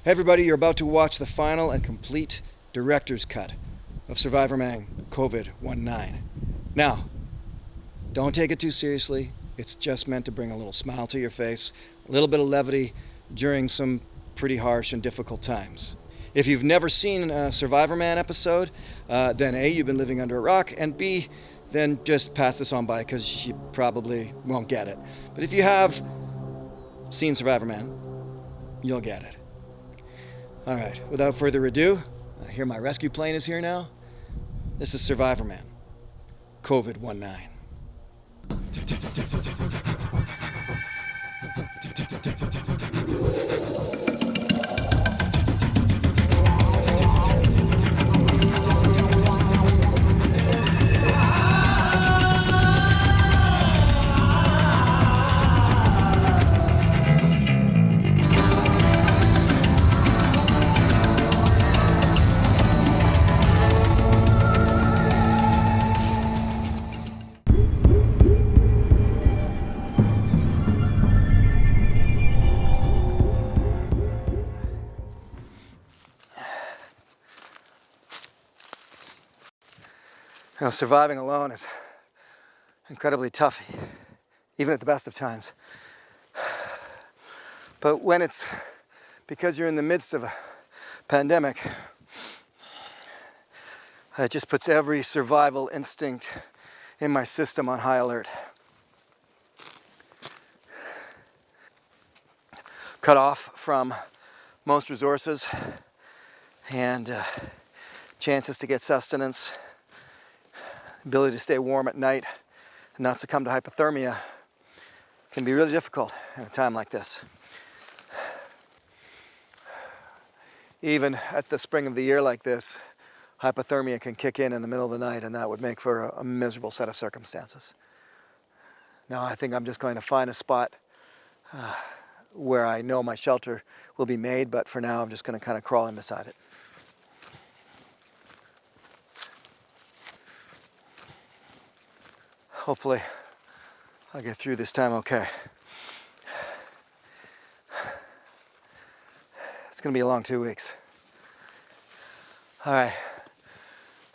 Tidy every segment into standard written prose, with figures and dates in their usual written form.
Hey everybody, you're about to watch the final and complete director's cut of Survivorman Covid 19. Now, don't take it too seriously. It's just meant to bring a little smile to your face, a little bit of levity during some pretty harsh and difficult times. If you've never seen a Survivorman episode, then A, you've been living under a rock, and B, then just pass this on by because you probably won't get it. But if you have seen Survivorman, you'll get it. All right, without further ado, I hear my rescue plane is here now. This is Survivorman Covid 19. You know, surviving alone is incredibly tough, even at the best of times. But when it's because you're in the midst of a pandemic, it just puts every survival instinct in my system on high alert. Cut off from most resources and chances to get sustenance, ability to stay warm at night and not succumb to hypothermia can be really difficult in a time like this. Even at the spring of the year like this, hypothermia can kick in the middle of the night, and that would make for a miserable set of circumstances. Now I think I'm just going to find a spot where I know my shelter will be made, but for now I'm just going to kind of crawl in beside it. Hopefully, I'll get through this time okay. It's going to be a long 2 weeks. All right,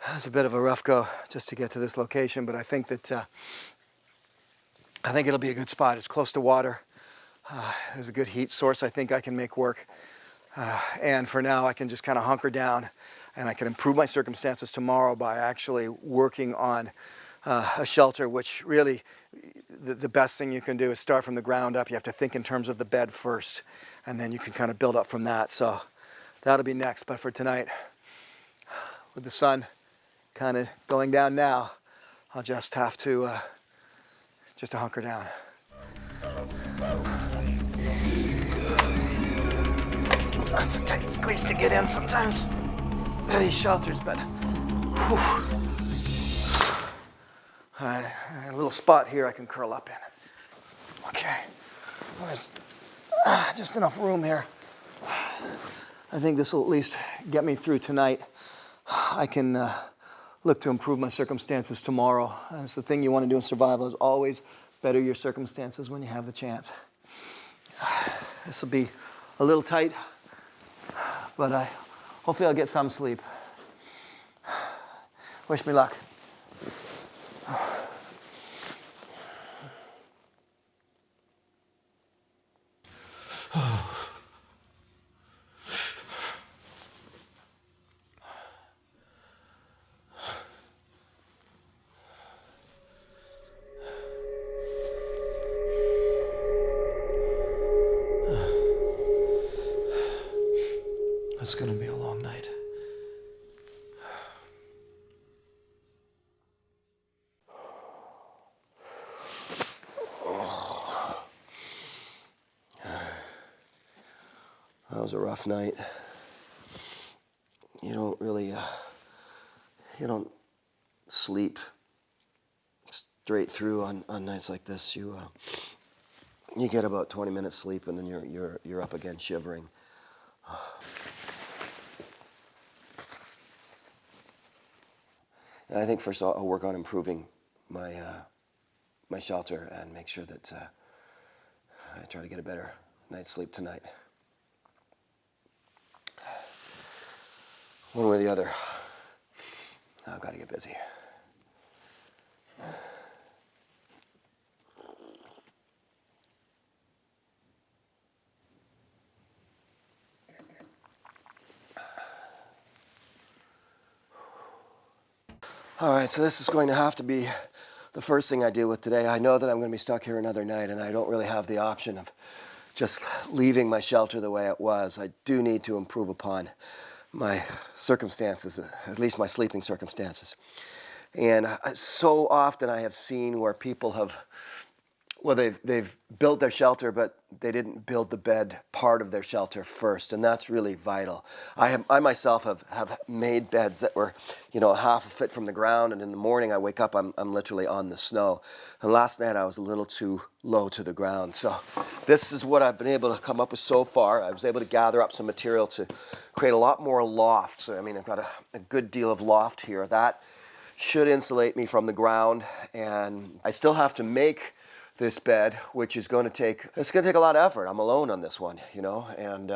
that was a bit of a rough go just to get to this location, but I think that I think it'll be a good spot. It's close to water. There's a good heat source I think I can make work. And for now, I can just kind of hunker down, and I can improve my circumstances tomorrow by actually working on a shelter, which really the best thing you can do is start from the ground up. You have to think in terms of the bed first, and then you can kind of build up from that. So that'll be next. But for tonight, with the sun kind of going down now, I'll just have to hunker down. That's a tight squeeze to get in sometimes. These shelters, but whew. All right, a little spot here I can curl up in. Okay, there's just enough room here. I think this will at least get me through tonight. I can look to improve my circumstances tomorrow. That's the thing you want to do in survival, is always better your circumstances when you have the chance. This will be a little tight, but hopefully I'll get some sleep. Wish me luck. It's going to be a long night. That was a rough night. You don't really, you don't sleep straight through on nights like this. You get about 20 minutes sleep, and then you're up again shivering. And I think first I'll work on improving my my shelter and make sure that I try to get a better night's sleep tonight. one way or the other. I've got to get busy. All right, so this is going to have to be the first thing I deal with today. I know that I'm going to be stuck here another night, and I don't really have the option of just leaving my shelter the way it was. I do need to improve upon my circumstances, at least my sleeping circumstances. And so often I have seen where people have, well, they've built their shelter, but they didn't build the bed part of their shelter first, and that's really vital. I myself have made beds that were, half a foot from the ground, and in the morning I wake up, I'm literally on the snow. And last night I was a little too low to the ground. So this is what I've been able to come up with so far. I was able to gather up some material to create a lot more loft. So, I've got a good deal of loft here. That should insulate me from the ground, and I still have to make this bed, which is going to take a lot of effort. I'm alone on this one, and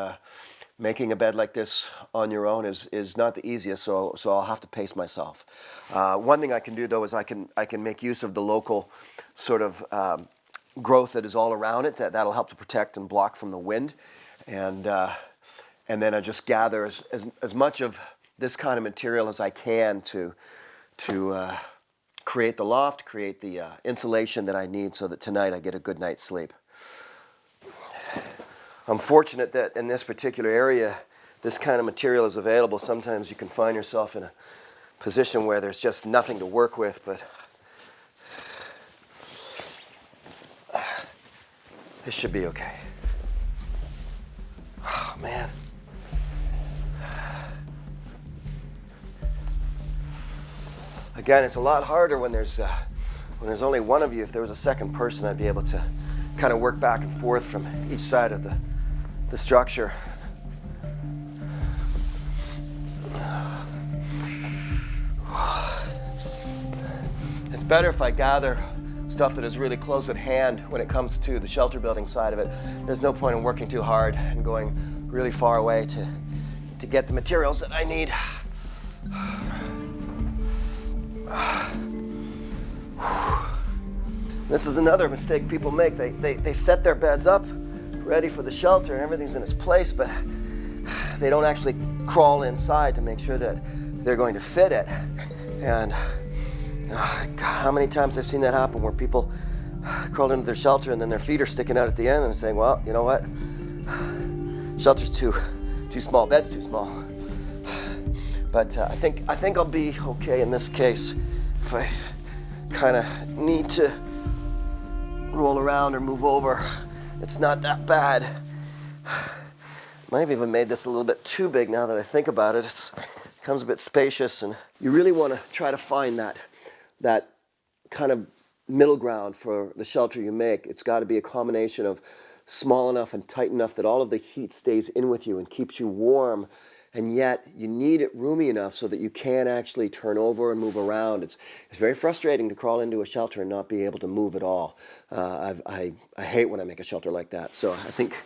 making a bed like this on your own is not the easiest, so I'll have to pace myself. One thing I can do, though, is I can make use of the local sort of growth that is all around it. That'll help to protect and block from the wind, and then I just gather as much of this kind of material as I can to create the loft, create the insulation that I need so that tonight I get a good night's sleep. I'm fortunate that in this particular area, this kind of material is available. Sometimes you can find yourself in a position where there's just nothing to work with, but this should be okay. Oh, man. Again, it's a lot harder when there's only one of you. If there was a second person, I'd be able to kind of work back and forth from each side of the structure. It's better if I gather stuff that is really close at hand when it comes to the shelter building side of it. There's no point in working too hard and going really far away to get the materials that I need. This is another mistake people make. They set their beds up ready for the shelter and everything's in its place, but they don't actually crawl inside to make sure that they're going to fit it. And God, how many times I've seen that happen where people crawl into their shelter and then their feet are sticking out at the end and saying, well, you know what? Shelter's too small, bed's too small. But I think I'll be okay in this case if I kind of need to roll around or move over. It's not that bad. Might have even made this a little bit too big now that I think about it. It becomes a bit spacious, and you really want to try to find that kind of middle ground for the shelter you make. It's got to be a combination of small enough and tight enough that all of the heat stays in with you and keeps you warm, and yet you need it roomy enough so that you can actually turn over and move around. It's very frustrating to crawl into a shelter and not be able to move at all. I hate when I make a shelter like that. So I think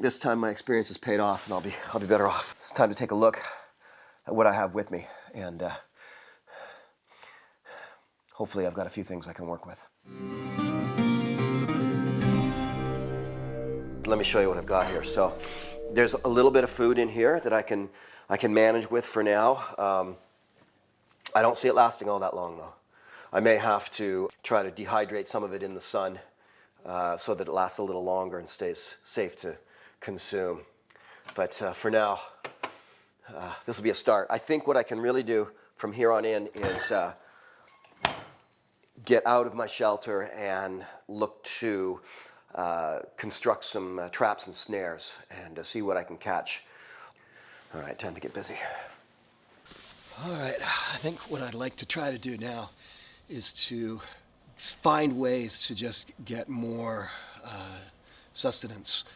this time my experience has paid off, and I'll be better off. It's time to take a look at what I have with me, and hopefully I've got a few things I can work with. Let me show you what I've got here. So there's a little bit of food in here that I can manage with for now. I don't see it lasting all that long, though. I may have to try to dehydrate some of it in the sun so that it lasts a little longer and stays safe to consume. But for now, this will be a start. I think what I can really do from here on in is get out of my shelter and look to construct some traps and snares and see what I can catch. All right, time to get busy. All right, I think what I'd like to try to do now is to find ways to just get more sustenance.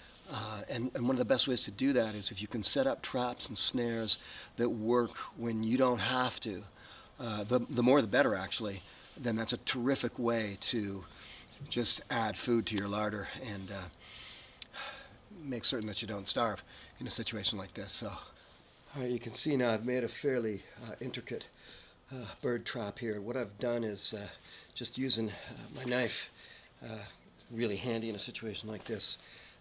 And one of the best ways to do that is if you can set up traps and snares that work when you don't have to. The more the better, actually. Then that's a terrific way to just add food to your larder and make certain that you don't starve in a situation like this. So, All right, you can see now I've made a fairly intricate bird trap here. What I've done is just using my knife, really handy in a situation like this.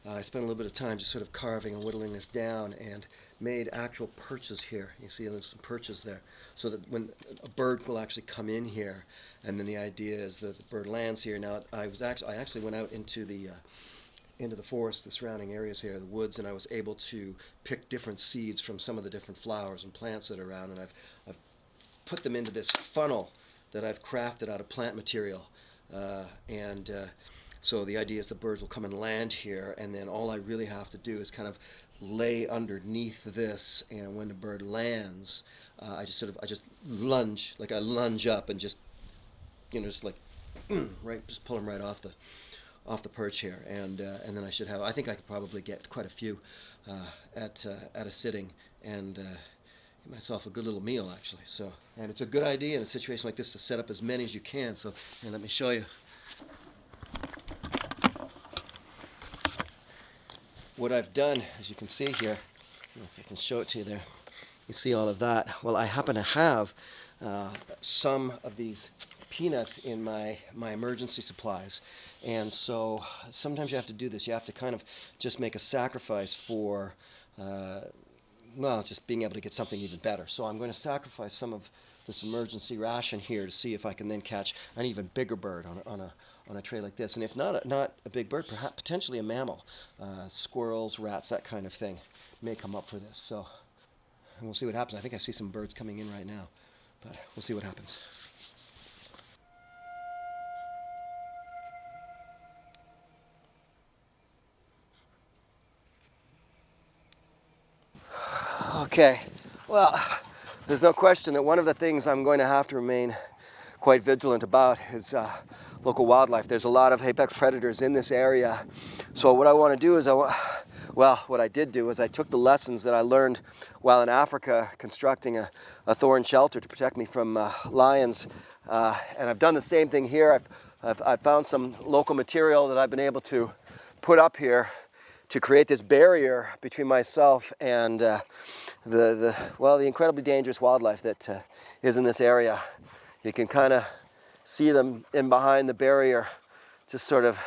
I spent a little bit of time just sort of carving and whittling this down and made actual perches here. You see there's some perches there, so that when a bird will actually come in here, and then the idea is that the bird lands here. Now I actually went out into the forest, the surrounding areas here, the woods, and I was able to pick different seeds from some of the different flowers and plants that are around, and I've put them into this funnel that I've crafted out of plant material, so the idea is the birds will come and land here, and then all I really have to do is kind of lay underneath this, and when the bird lands, I just lunge, like I lunge up and just, just like, right, just pull them right off the perch here, and then I think I could probably get quite a few at a sitting, and get myself a good little meal actually. So, and it's a good idea in a situation like this to set up as many as you can. So, and let me show you. What I've done, as you can see here, I don't know if I can show it to you there. You see all of that. Well, I happen to have some of these peanuts in my emergency supplies, and so sometimes you have to do this. You have to kind of just make a sacrifice for just being able to get something even better. So I'm going to sacrifice some of this emergency ration here to see if I can then catch an even bigger bird on a tray like this. And if not a big bird, perhaps potentially a mammal, squirrels, rats, that kind of thing may come up for this. So, and we'll see what happens. I think I see some birds coming in right now, but we'll see what happens. Okay, well, there's no question that one of the things I'm going to have to remain quite vigilant about is local wildlife. There's a lot of apex predators in this area. So what I want to do is, what I did do is I took the lessons that I learned while in Africa constructing a thorn shelter to protect me from lions. And I've done the same thing here. I've found some local material that I've been able to put up here to create this barrier between myself and the incredibly dangerous wildlife that is in this area. You can kind of see them in behind the barrier, just sort of,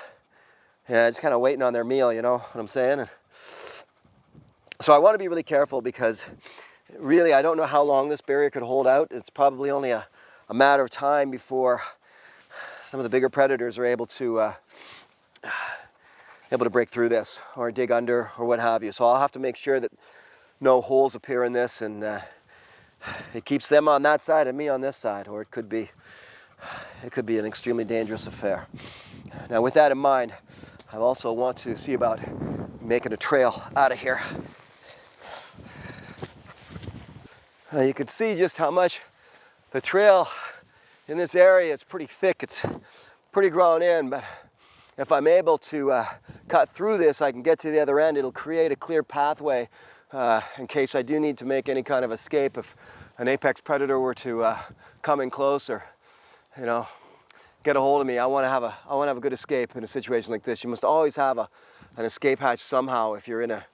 just kind of waiting on their meal, you know what I'm saying? And so I want to be really careful because really I don't know how long this barrier could hold out. It's probably only a matter of time before some of the bigger predators are able to break through this or dig under or what have you. So I'll have to make sure that no holes appear in this, and it keeps them on that side and me on this side, or it could be an extremely dangerous affair. Now with that in mind, I also want to see about making a trail out of here. You can see just how much the trail in this area, it's pretty thick, it's pretty grown in, but if I'm able to cut through this, I can get to the other end. It'll create a clear pathway in case I do need to make any kind of escape. If an apex predator were to come in closer, get a hold of me. I want to have a good escape in a situation like this. You must always have an escape hatch somehow if you're in a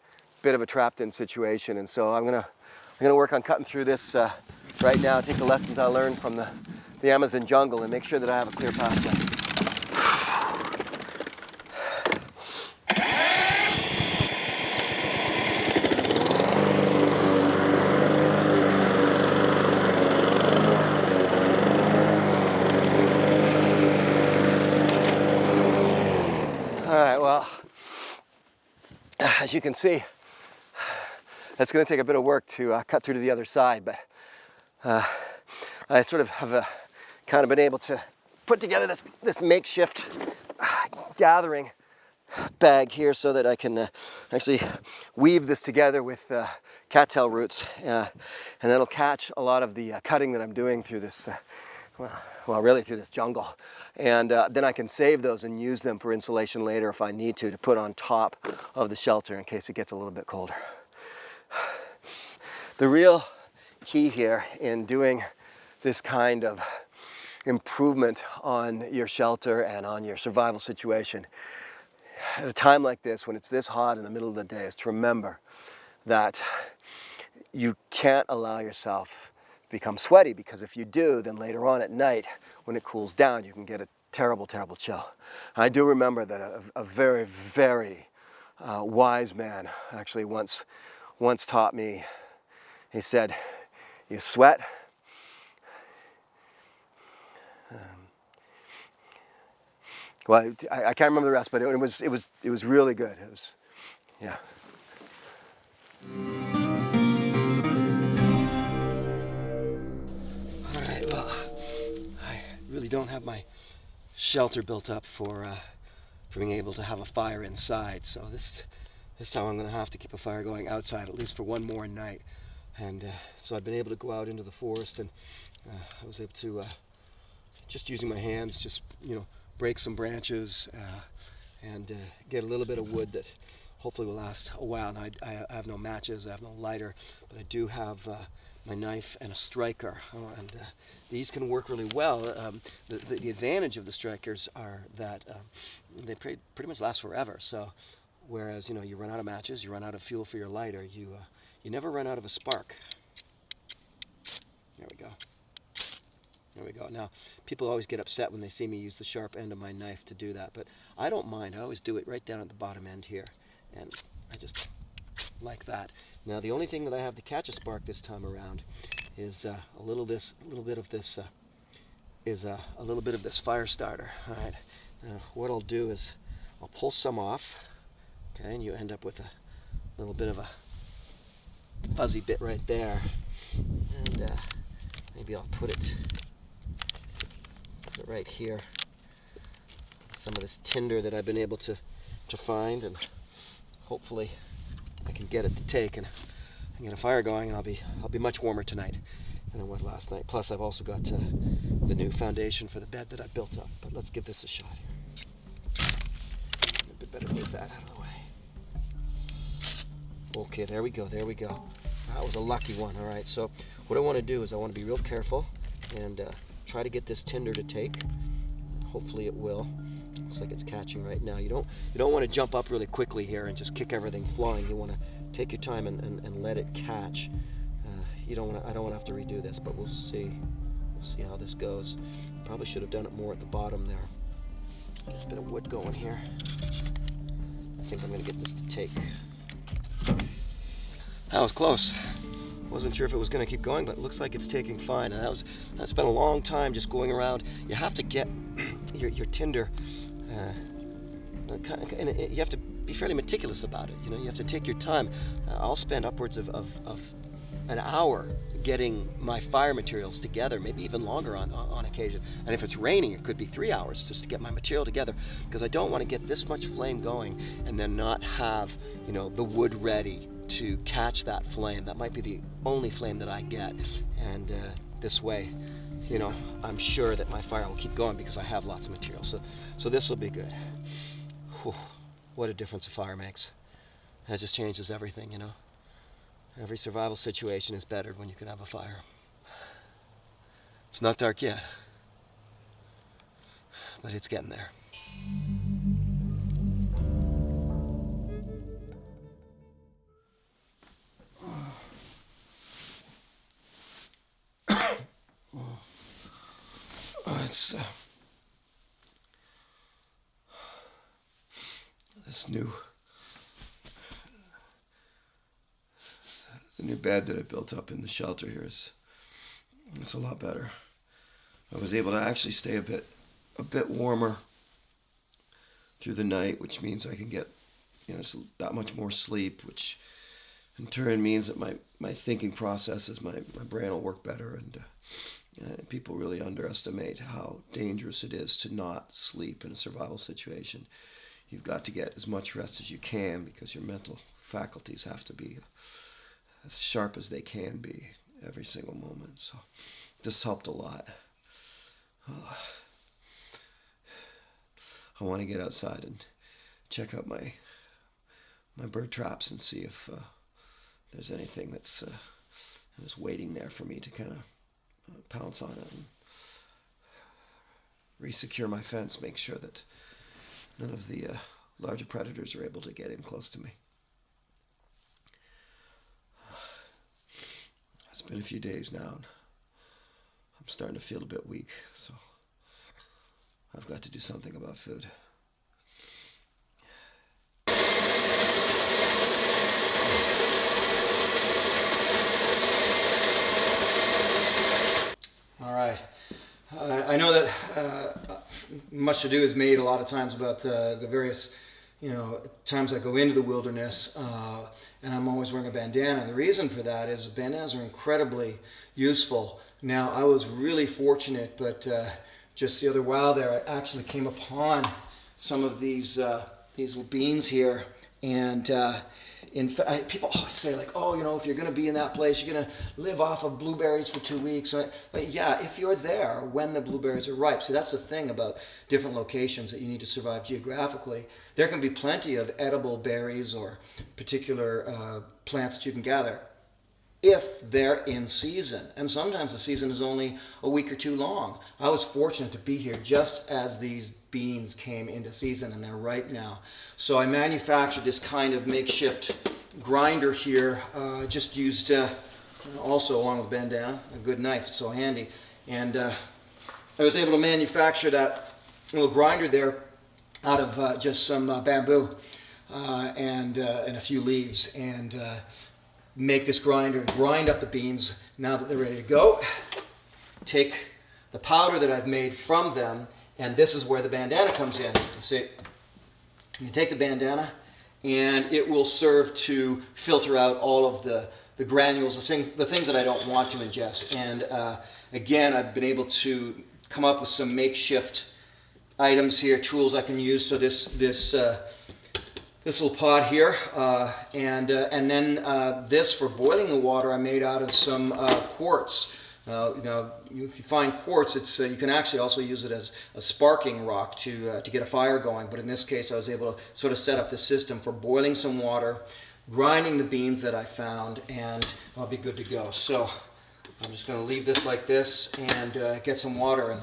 bit of a trapped-in situation. And so I'm gonna work on cutting through this right now. Take the lessons I learned from the Amazon jungle and make sure that I have a clear pathway. As you can see, it's going to take a bit of work to cut through to the other side, but I sort of have kind of been able to put together this makeshift gathering bag here so that I can actually weave this together with cattail roots, and it'll catch a lot of the cutting that I'm doing through this, really through this jungle. And then I can save those and use them for insulation later if I need to put on top of the shelter in case it gets a little bit colder. The real key here in doing this kind of improvement on your shelter and on your survival situation at a time like this when it's this hot in the middle of the day is to remember that you can't allow yourself to become sweaty, because if you do, then later on at night, when it cools down, you can get a terrible, terrible chill. I do remember that a very, very wise man actually once taught me. He said, "You sweat." Well, I can't remember the rest, but it was really good. It was, yeah. All right. Well, I really don't have my shelter built up for being able to have a fire inside. So this time I'm going to have to keep a fire going outside at least for one more night. And so I've been able to go out into the forest, and I was able to just using my hands, just break some branches and get a little bit of wood that hopefully will last a while. And I have no matches, I have no lighter, but I do have my knife and a striker, and these can work really well. The advantage of the strikers are that they pretty much last forever. So whereas you run out of matches, you run out of fuel for your lighter, you never run out of a spark. There we go. There we go. Now, people always get upset when they see me use the sharp end of my knife to do that, but I don't mind. I always do it right down at the bottom end here, and I just like that. Now, the only thing that I have to catch a spark this time around is a little bit of this fire starter. All right. Now, what I'll do is I'll pull some off, okay, and you end up with a little bit of a fuzzy bit right there, and maybe I'll put it right here. Some of this tinder that I've been able to find, and hopefully I can get it to take and get a fire going, and I'll be much warmer tonight than I was last night. Plus, I've also got the new foundation for the bed that I built up. But let's give this a shot here. A bit better move that out of the way. Okay, there we go. There we go. That was a lucky one. All right. So what I want to do is I want to be real careful and try to get this tinder to take. Hopefully it will. Looks like it's catching right now. You don't want to jump up really quickly here and just kick everything flying. You want to take your time and let it catch. I don't want to have to redo this, but we'll see. We'll see how this goes. Probably should have done it more at the bottom there. There's a bit of wood going here. I think I'm going to get this to take. That was close. Wasn't sure if it was going to keep going, but it looks like it's taking fine. And I spent a long time just going around. You have to get your tinder, and you have to be fairly meticulous about it. You have to take your time. I'll spend upwards of an hour getting my fire materials together, maybe even longer on occasion. And if it's raining, it could be 3 hours just to get my material together, because I don't want to get this much flame going and then not have the wood ready to catch that flame. That might be the only flame that I get, and this way I'm sure that my fire will keep going because I have lots of material. So this will be good. Whew, what a difference a fire makes. That just changes everything. Every survival situation is better when you can have a fire. It's not dark yet, but it's getting there. It's the new bed that I built up in the shelter here it's a lot better. I was able to actually stay a bit warmer through the night, which means I can get just that much more sleep, which in turn means that my thinking processes, my brain will work better. And people really underestimate how dangerous it is to not sleep in a survival situation. You've got to get as much rest as you can, because your mental faculties have to be as sharp as they can be every single moment. So this helped a lot. I want to get outside and check out my bird traps and see if there's anything that's waiting there for me to kind of pounce on it and resecure my fence, make sure that none of the larger predators are able to get in close to me. been a few days now, and I'm starting to feel a bit weak, so I've got to do something about food. All right. I know that much ado is made a lot of times about the various, times I go into the wilderness, and I'm always wearing a bandana. The reason for that is bandanas are incredibly useful. Now, I was really fortunate, but just the other while there, I actually came upon some of these little beans here, and in fact, people always say, like, oh, if you're going to be in that place, you're going to live off of blueberries for 2 weeks. But yeah, if you're there when the blueberries are ripe. So that's the thing about different locations that you need to survive geographically. There can be plenty of edible berries or particular plants that you can gather if they're in season. And sometimes the season is only a week or two long. I was fortunate to be here just as these beans came into season, and they're ripe now. So I manufactured this kind of makeshift grinder here. Just used, also along with bandana, a good knife, so handy. And I was able to manufacture that little grinder there out of just some bamboo and a few leaves, and make this grinder and grind up the beans now that they're ready to go. Take the powder that I've made from them, and this is where the bandana comes in. See, you take the bandana, and it will serve to filter out all of the granules, the things that I don't want to ingest. And again, I've been able to come up with some makeshift items here, tools I can use. So this little pot here, and then this for boiling the water I made out of some quartz. If you find quartz, it's you can actually also use it as a sparking rock to get a fire going. But in this case, I was able to sort of set up the system for boiling some water, grinding the beans that I found, and I'll be good to go. So I'm just going to leave this like this and get some water,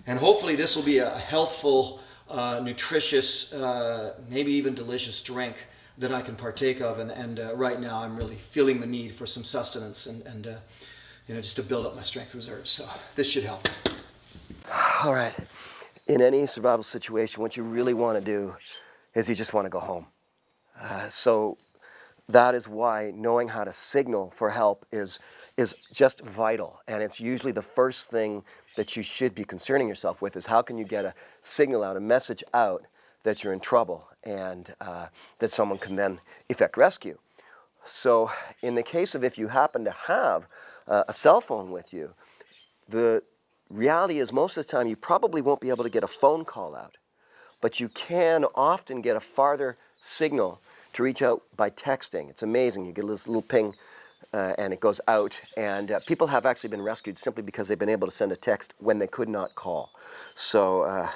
and hopefully this will be a healthful, nutritious, maybe even delicious drink that I can partake of. And right now I'm really feeling the need for some sustenance and just to build up my strength reserves. So this should help. All right. In any survival situation, what you really want to do is you just want to go home. So that is why knowing how to signal for help is just vital. And it's usually the first thing that you should be concerning yourself with, is how can you get a signal out, a message out that you're in trouble, and that someone can then effect rescue. So in the case of if you happen to have a cell phone with you, the reality is most of the time you probably won't be able to get a phone call out, but you can often get a farther signal to reach out by texting. It's amazing. You get this little ping and it goes out, and people have actually been rescued simply because they've been able to send a text when they could not call. So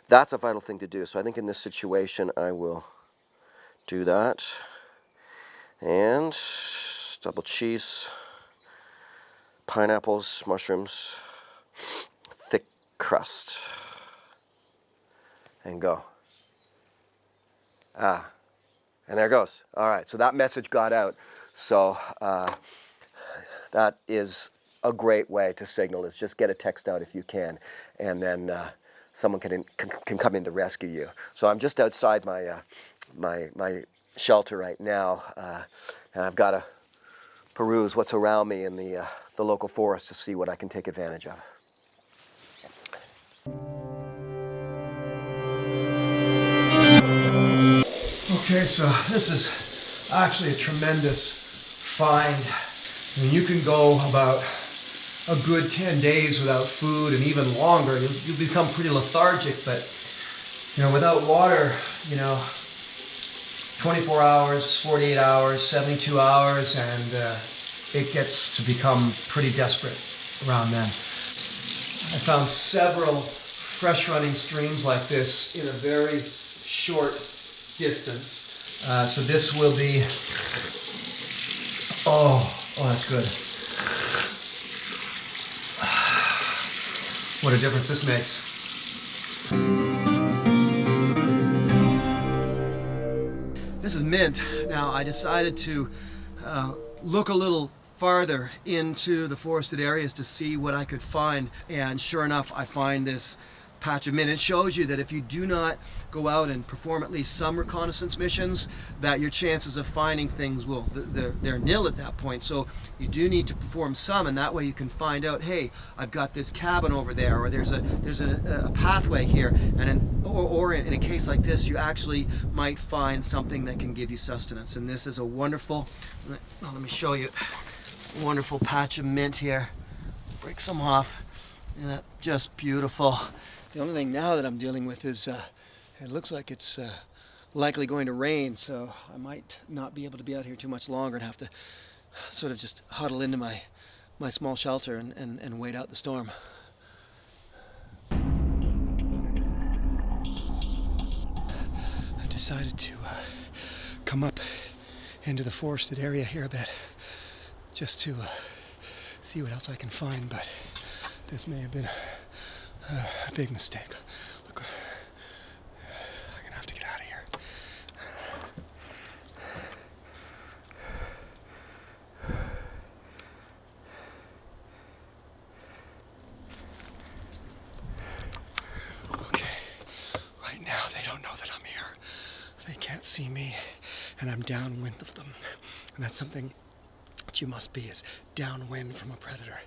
that's a vital thing to do. So I think in this situation I will do that. And double cheese, pineapples, mushrooms, thick crust, and go. And there it goes. All right, so that message got out. So that is a great way to signal, is just get a text out if you can, and then someone can come in to rescue you. So I'm just outside my shelter right now, and I've got to peruse what's around me in the local forest to see what I can take advantage of. Okay, so this is actually a tremendous find. I mean, you can go about a good 10 days without food, and even longer. You'll become pretty lethargic, but without water, 24 hours, 48 hours, 72 hours, and it gets to become pretty desperate around then. I found several fresh running streams like this in a very short distance. So this will be, oh, that's good. What a difference this makes. This is mint. Now I decided to look a little farther into the forested areas to see what I could find, and sure enough, I find this patch of mint. It shows you that if you do not go out and perform at least some reconnaissance missions, that your chances of finding things they're nil at that point. So you do need to perform some, and that way you can find out, hey, I've got this cabin over there, or there's a pathway here, and in a case like this, you actually might find something that can give you sustenance. And this is a wonderful, let me show you, wonderful patch of mint here. Break some off. Yeah, just beautiful. The only thing now that I'm dealing with is it looks like it's likely going to rain, so I might not be able to be out here too much longer and have to sort of just huddle into my small shelter and wait out the storm. I decided to come up into the forested area here a bit just to see what else I can find, but this may have been a big mistake. Look, I'm gonna have to get out of here. Okay, right now they don't know that I'm here. They can't see me, and I'm downwind of them. And that's something that you must be, is downwind from a predator.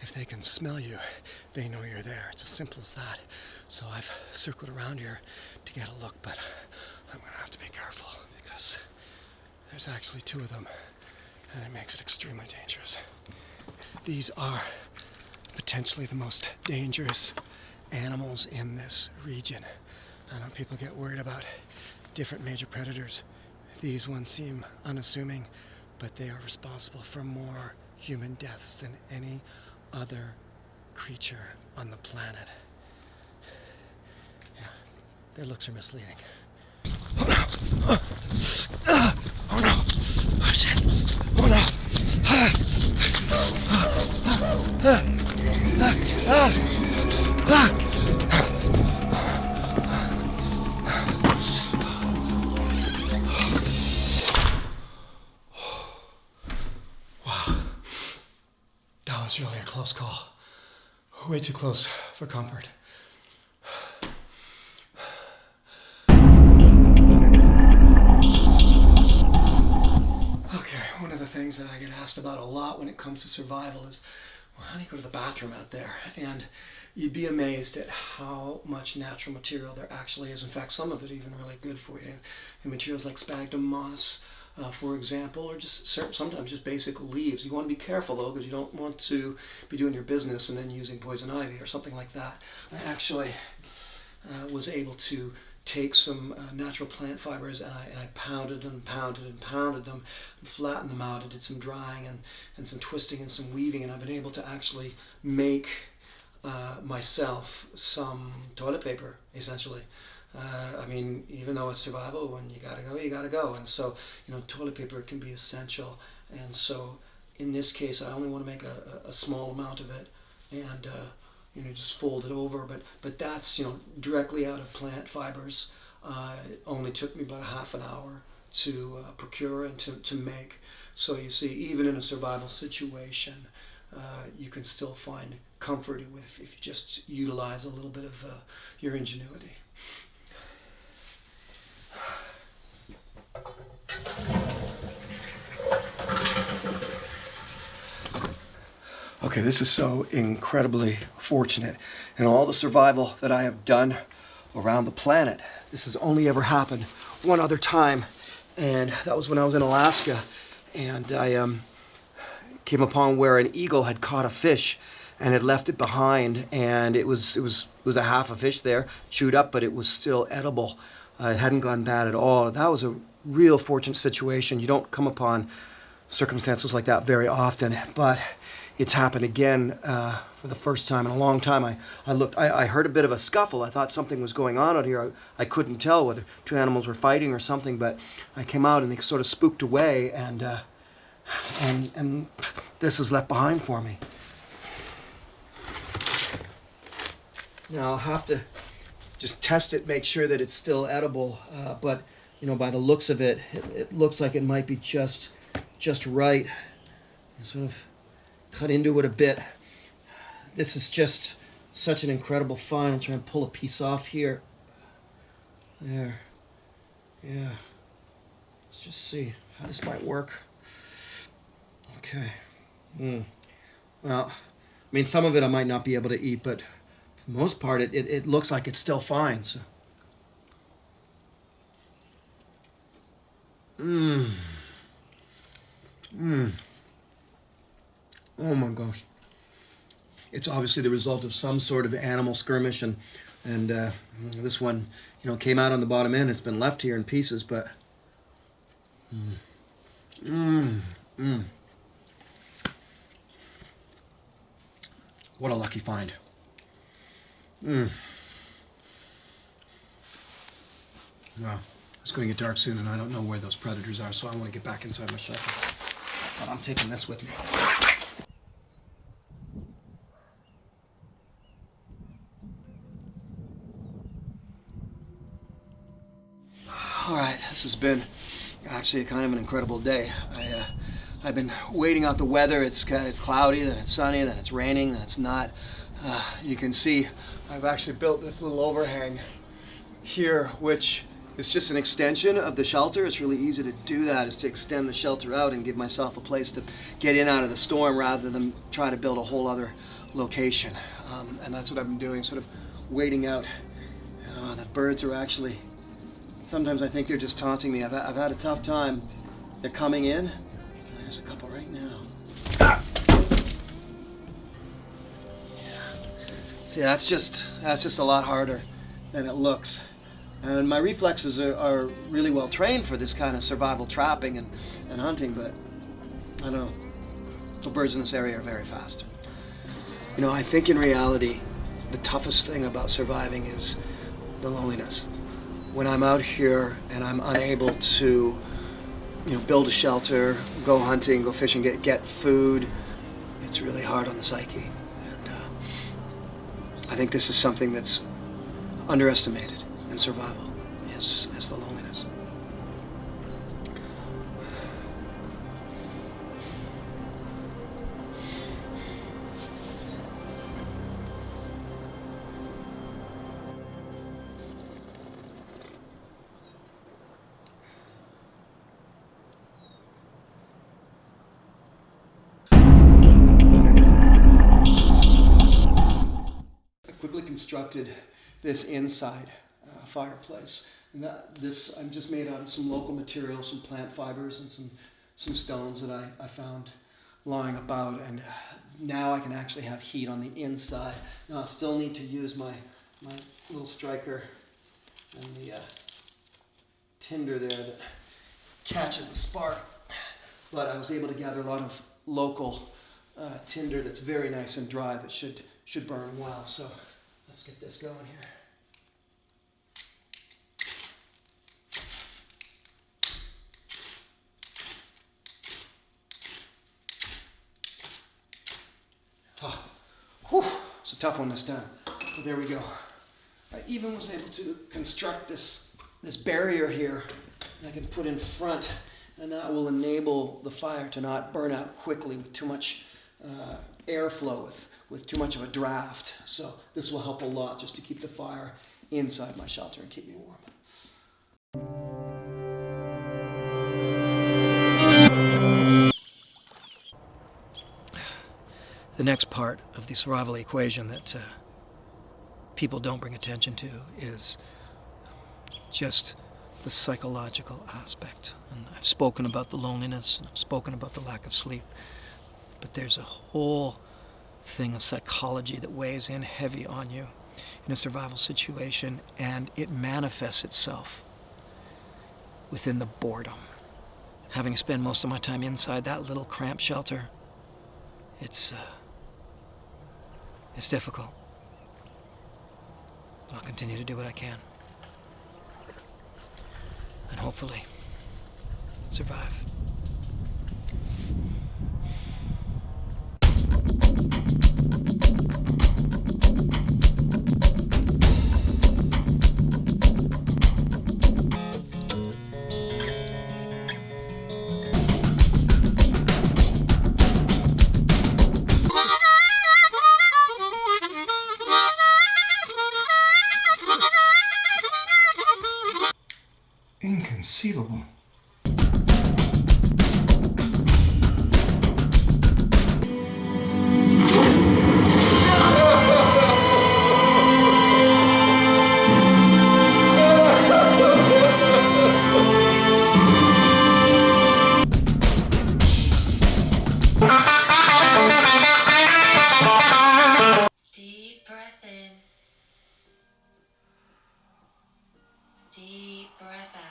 If they can smell you, they know you're there. It's as simple as that. So I've circled around here to get a look, but I'm gonna have to be careful because there's actually two of them, and it makes it extremely dangerous. These are potentially the most dangerous animals in this region. I know people get worried about different major predators. These ones seem unassuming, but they are responsible for more human deaths than any other creature on the planet. Yeah, their looks are misleading. Oh no! Oh no! Oh shit! Oh no! That was really a close call. Way too close for comfort. Okay, one of the things that I get asked about a lot when it comes to survival is, well, how do you go to the bathroom out there? And you'd be amazed at how much natural material there actually is. In fact, some of it even really good for you. And materials like sphagnum moss, for example, or just sometimes just basic leaves. You want to be careful though, because you don't want to be doing your business and then using poison ivy or something like that. I actually was able to take some natural plant fibers and I pounded them, and flattened them out. I did some drying and some twisting and some weaving, and I've been able to actually make myself some toilet paper, essentially. I mean, even though it's survival, when you gotta go, you gotta go. And so, toilet paper can be essential. And so, in this case, I only want to make a small amount of it, and just fold it over. But that's directly out of plant fibers. It only took me about a half an hour to procure and to make. So you see, even in a survival situation, you can still find comfort if you just utilize a little bit of your ingenuity. Okay, this is so incredibly fortunate. In all the survival that I have done around the planet, this has only ever happened one other time, and that was when I was in Alaska, and I came upon where an eagle had caught a fish and had left it behind, and it was a half a fish there, chewed up, but it was still edible. It hadn't gone bad at all. That was a real fortunate situation. You don't come upon circumstances like that very often, but it's happened again for the first time in a long time. I heard a bit of a scuffle. I thought something was going on out here. I couldn't tell whether two animals were fighting or something, but I came out and they sort of spooked away, and this is left behind for me. Now I'll have to just test it, make sure that it's still edible, but by the looks of it, it looks like it might be just right. Sort of cut into it a bit. This is just such an incredible find. I'm trying to pull a piece off here. There. Yeah. Let's just see how this might work. Okay. Well, I mean, some of it I might not be able to eat, but for the most part, it looks like it's still fine. So. Oh my gosh. It's obviously the result of some sort of animal skirmish, and this one, came out on the bottom end. It's been left here in pieces, but what a lucky find. Well, it's going to get dark soon, and I don't know where those predators are, so I want to get back inside my shelter. But I'm taking this with me. All right, this has been actually kind of an incredible day. I've been waiting out the weather. It's cloudy, then it's sunny, then it's raining, then it's not. You can see I've actually built this little overhang here, which is just an extension of the shelter. It's really easy to do that, is to extend the shelter out and give myself a place to get in out of the storm rather than try to build a whole other location. And that's what I've been doing, sort of waiting out. The birds are actually, sometimes I think they're just taunting me. I've had a tough time. They're coming in. There's a couple right now. See, that's just a lot harder than it looks. And my reflexes are really well trained for this kind of survival trapping and hunting, but I don't know. The birds in this area are very fast. I think in reality, the toughest thing about surviving is the loneliness. When I'm out here and I'm unable to, build a shelter, go hunting, go fishing, get food, it's really hard on the psyche. And I think this is something that's underestimated in survival, is the loneliness. Constructed this inside fireplace, and this I'm just made out of some local materials, some plant fibers, and some stones that I found lying about, and now I can actually have heat on the inside. Now I still need to use my little striker and the tinder there that catches the spark, but I was able to gather a lot of local tinder that's very nice and dry that should burn well. So let's get this going here. Oh, whew, it's a tough one this time, but there we go. I even was able to construct this barrier here that I can put in front, and that will enable the fire to not burn out quickly with too much airflow, with too much of a draft. So this will help a lot just to keep the fire inside my shelter and keep me warm. The next part of the survival equation that people don't bring attention to is just the psychological aspect. And I've spoken about the loneliness, and I've spoken about the lack of sleep, but there's a whole thing of psychology that weighs in heavy on you in a survival situation, and it manifests itself within the boredom. Having spent most of my time inside that little cramped shelter, it's difficult, but I'll continue to do what I can, and hopefully survive. conceivable. Deep breath in. Deep breath out.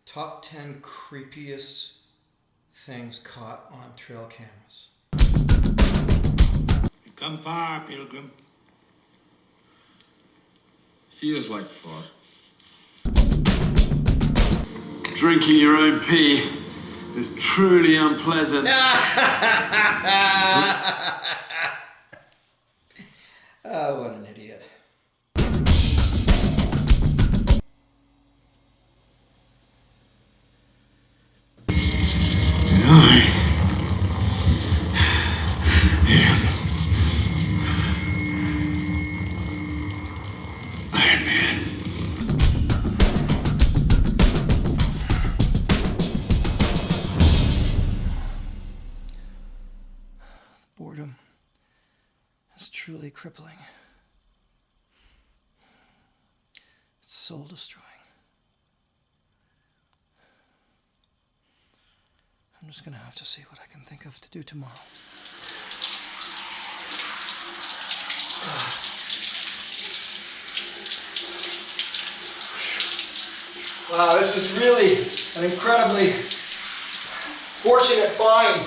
Top 10 creepiest things caught on trail cameras. You've come far, Pilgrim. Feels like fun. Drinking your own pee is truly unpleasant. Oh, what an idiot. Iron Man. Boredom is truly crippling. It's soul destroying. I'm just gonna have to see what I can think of to do tomorrow. Wow, this is really an incredibly fortunate find.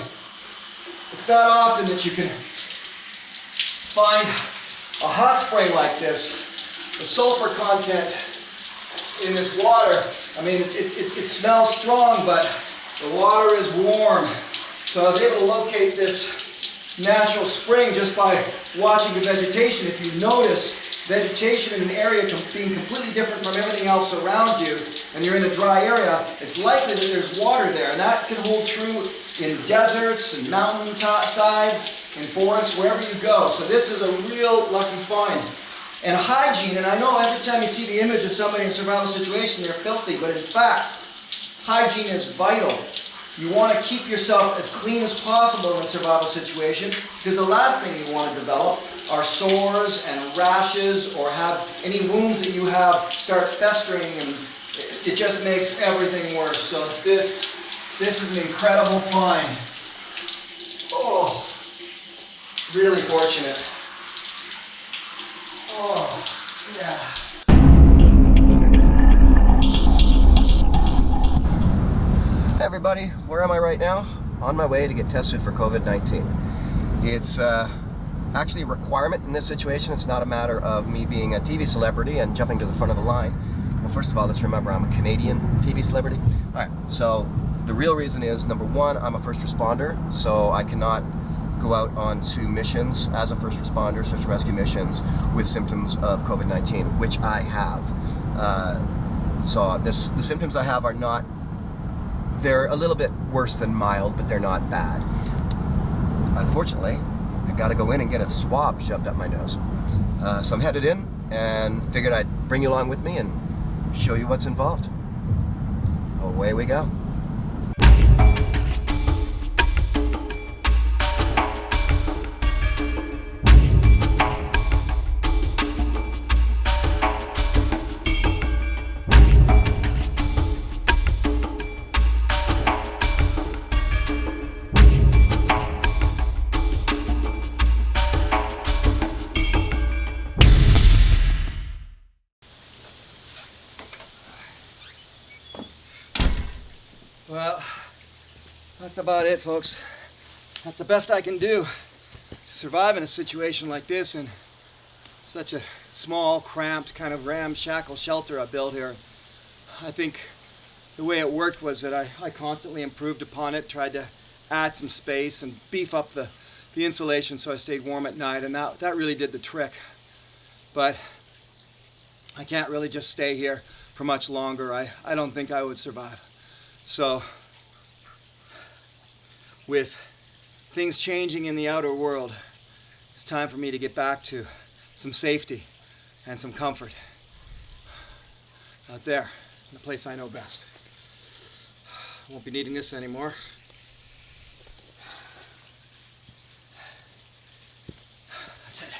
It's not often that you can find a hot spring like this. The sulfur content in this water, I mean, it smells strong, but the water is warm. So I was able to locate this natural spring just by watching the vegetation. If you notice, vegetation in an area being completely different from everything else around you, and you're in a dry area, it's likely that there's water there. And that can hold true in deserts and mountain sides, in forests, wherever you go. So this is a real lucky find. And hygiene, and I know every time you see the image of somebody in a survival situation, they're filthy, but in fact, hygiene is vital. You want to keep yourself as clean as possible in a survival situation, because the last thing you want to develop are sores and rashes, or have any wounds that you have start festering, and it just makes everything worse. So this is an incredible find. Oh, really fortunate. Oh, yeah. Hey everybody, where am I right now? On my way to get tested for COVID-19. It's actually a requirement in this situation. It's not a matter of me being a TV celebrity and jumping to the front of the line. Well, first of all, let's remember I'm a Canadian TV celebrity. All right, so the real reason is, number one, I'm a first responder, so I cannot go out onto missions as a first responder, search and rescue missions, with symptoms of COVID-19, which I have. So the symptoms I have are not, they're a little bit worse than mild, but they're not bad. Unfortunately, I gotta go in and get a swab shoved up my nose. So I'm headed in and figured I'd bring you along with me and show you what's involved. Away we go. Well, that's about it, folks. That's the best I can do to survive in a situation like this in such a small, cramped, kind of ramshackle shelter I built here. I think the way it worked was that I constantly improved upon it, tried to add some space and beef up the insulation so I stayed warm at night, and that really did the trick. But I can't really just stay here for much longer. I don't think I would survive. So with things changing in the outer world, it's time for me to get back to some safety and some comfort. Out there, in the place I know best. I won't be needing this anymore. That's it.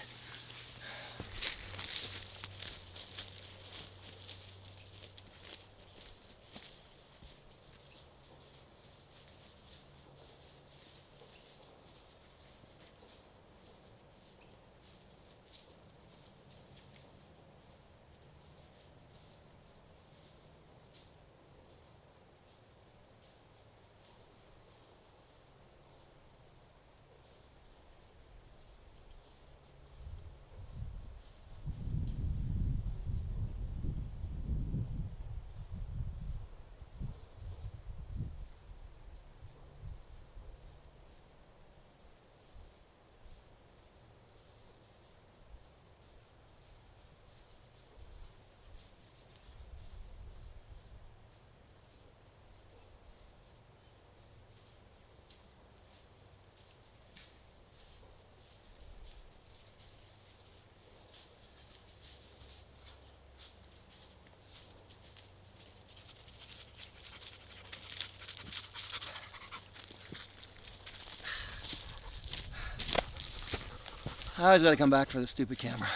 I always gotta come back for the stupid camera.